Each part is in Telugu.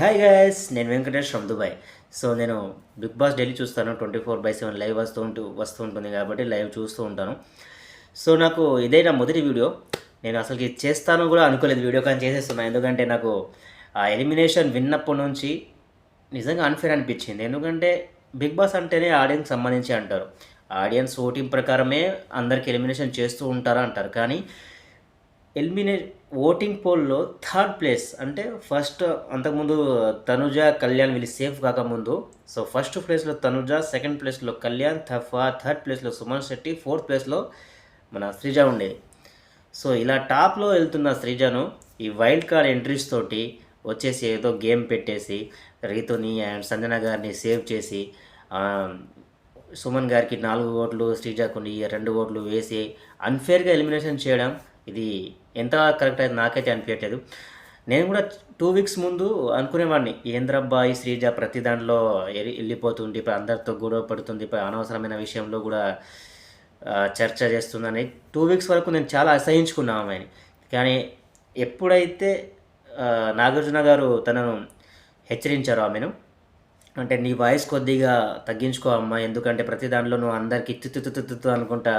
హాయ్ గైస్, నేను వెంకటేష్ ఫ్రమ్ దుబాయ్. సో నేను బిగ్ బాస్ డైలీ చూస్తాను. 24/7 లైవ్ వస్తూ ఉంటుంది కాబట్టి లైవ్ చూస్తూ ఉంటాను. సో నాకు ఇదే నా మొదటి వీడియో. నేను అసలుకి చేస్తాను కూడా అనుకోలేదు, వీడియో కానీ చేసేస్తున్నాను. ఎందుకంటే నాకు ఆ ఎలిమినేషన్ విన్నప్పటి నుంచి నిజంగా అన్ఫేర్ అనిపించింది. ఎందుకంటే బిగ్ బాస్ అంటేనే ఆడియన్స్ సంబంధించి అంటారు. ఆడియన్స్ ఓటింగ్ ప్రకారమే అందరికి ఎలిమినేషన్ చేస్తూ ఉంటారా అంటారు. కానీ ఎలిమినేట్ ఓటింగ్ పోల్లో థర్డ్ ప్లేస్ అంటే ఫస్ట్ అంతకుముందు తనుజ కళ్యాణ్ వీళ్ళు సేఫ్ కాకముందు. సో ఫస్ట్ ప్లేస్లో తనుజ, సెకండ్ ప్లేస్లో కళ్యాణ్, థర్డ్ ప్లేస్లో సుమన్ శెట్టి, ఫోర్త్ ప్లేస్లో మన శ్రీజ ఉండేది. సో ఇలా టాప్లో వెళ్తున్న శ్రీజను ఈ వైల్డ్ కార్డ్ ఎంట్రీస్ తోటి వచ్చేసి ఏదో గేమ్ పెట్టేసి రీతుని అండ్ సంజన గారిని సేవ్ చేసి సుమన్ గారికి 4 ఓట్లు, శ్రీజకు 2 ఓట్లు వేసి అన్ఫేర్గా ఎలిమినేషన్ చేయడం ఇది ఎంత కరెక్ట్ అయితే నాకైతే అనిపించట్లేదు. నేను కూడా 2 వీక్స్ ముందు అనుకునేవాడిని, ఏంద్రబ్బా ఈ శ్రీజ ప్రతి దాంట్లో వెళ్ళిపోతుంది, ఇప్పుడు అందరితో గొడవ పడుతుంది, ఇప్పుడు అనవసరమైన విషయంలో కూడా చర్చ చేస్తుందని 2 వీక్స్ వరకు నేను చాలా అసహించుకున్నాను ఆమెని. కానీ ఎప్పుడైతే నాగార్జున గారు తనను హెచ్చరించారో ఆమెను, అంటే నీ వాయిస్ కొద్దిగా తగ్గించుకో అమ్మా, ఎందుకంటే ప్రతి దాంట్లో నువ్వు అందరికి తుత్తు అనుకుంటా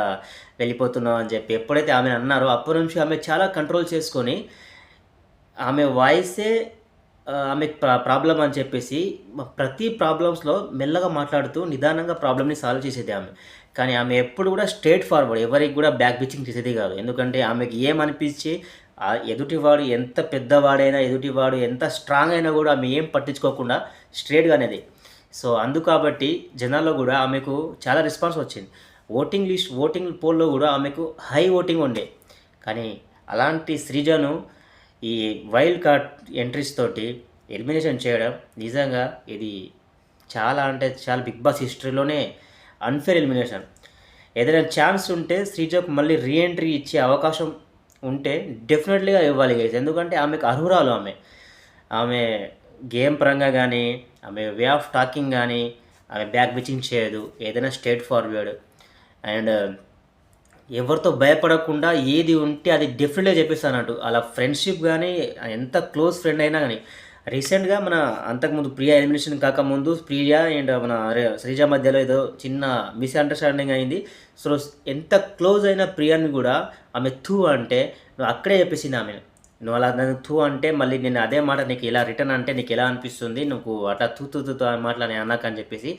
వెళ్ళిపోతున్నావు అని చెప్పి ఎప్పుడైతే ఆమెను అన్నారో అప్పటి నుంచి ఆమె చాలా కంట్రోల్ చేసుకొని ఆమె వాయిసే ఆమె ప్రాబ్లం అని చెప్పేసి ప్రతి ప్రాబ్లమ్స్లో మెల్లగా మాట్లాడుతూ నిదానంగా ప్రాబ్లమ్ని సాల్వ్ చేసేది ఆమె. కానీ ఆమె ఎప్పుడు కూడా స్ట్రేట్ ఫార్వర్డ్, ఎవరికి కూడా బ్యాక్ బిచ్చింగ్ చేసేది కాదు. ఎందుకంటే ఆమెకి ఏమనిపించి ఎదుటివాడు ఎంత పెద్దవాడైనా, ఎదుటివాడు ఎంత స్ట్రాంగ్ అయినా కూడా ఆమె ఏం పట్టించుకోకుండా స్ట్రేట్గా అనేది. సో కాబట్టి జనాల్లో కూడా ఆమెకు చాలా రెస్పాన్స్ వచ్చింది. ఓటింగ్ పోల్లో కూడా ఆమెకు హై ఓటింగ్ ఉండే. కానీ అలాంటి శ్రీజను ఈ వైల్డ్ కార్డ్ ఎంట్రీస్ తోటి ఎలిమినేషన్ చేయడం నిజంగా ఇది చాలా అంటే చాలా బిగ్ బాస్ హిస్టరీలోనే అన్ఫేర్ ఎలిమినేషన్. ఏదైనా ఛాన్స్ ఉంటే శ్రీజకు మళ్ళీ రీఎంట్రీ ఇచ్చే అవకాశం ఉంటే డెఫినెట్లీగా ఇవ్వాలి గైస్. ఎందుకంటే ఆమెకు అర్హురాలు. ఆమె గేమ్ పరంగా కానీ, ఆమె వే ఆఫ్ టాకింగ్ కానీ, ఆమె బ్యాక్ బిచింగ్ చేయదు, ఏదైనా స్ట్రేట్ ఫార్వర్డ్ అండ్ ఎవరితో భయపడకుండా ఏది ఉంటే అది డెఫినెట్గా చెప్పేస్తానంటూ. అలా ఫ్రెండ్షిప్ కానీ, ఎంత క్లోజ్ ఫ్రెండ్ అయినా కానీ. రీసెంట్గా మన అంతకుముందు ప్రియా ఎలిమినేషన్ కాకముందు ప్రియా అండ్ మన శ్రీజ మధ్యలో ఏదో చిన్న మిస్అండర్స్టాండింగ్ అయింది. సో ఎంత క్లోజ్ అయిన ప్రియాని కూడా ఆమె థూ అంటే నువ్వు అక్కడే చెప్పేసింది ఆమె, నువ్వు అలా నన్ను థూ అంటే మళ్ళీ నేను అదే మాట నీకు ఇలా రిటర్న్ అంటే నీకు ఎలా అనిపిస్తుంది, నువ్వు అట్లా తూ తూ తూ మాటలు నేను అన్నాక అని చెప్పేసి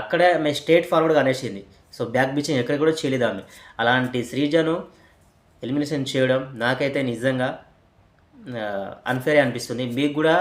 అక్కడే ఆమె స్ట్రేట్ ఫార్వర్డ్గా అనేసింది. సో బ్యాక్ బిచింగ్ ఎక్కడ కూడా చేయలేదు ఆమె. అలాంటి శ్రీజను ఎలిమినేషన్ చేయడం నాకైతే నిజంగా అన్ఫేర్ అనిపిస్తుంది. మీకు కూడా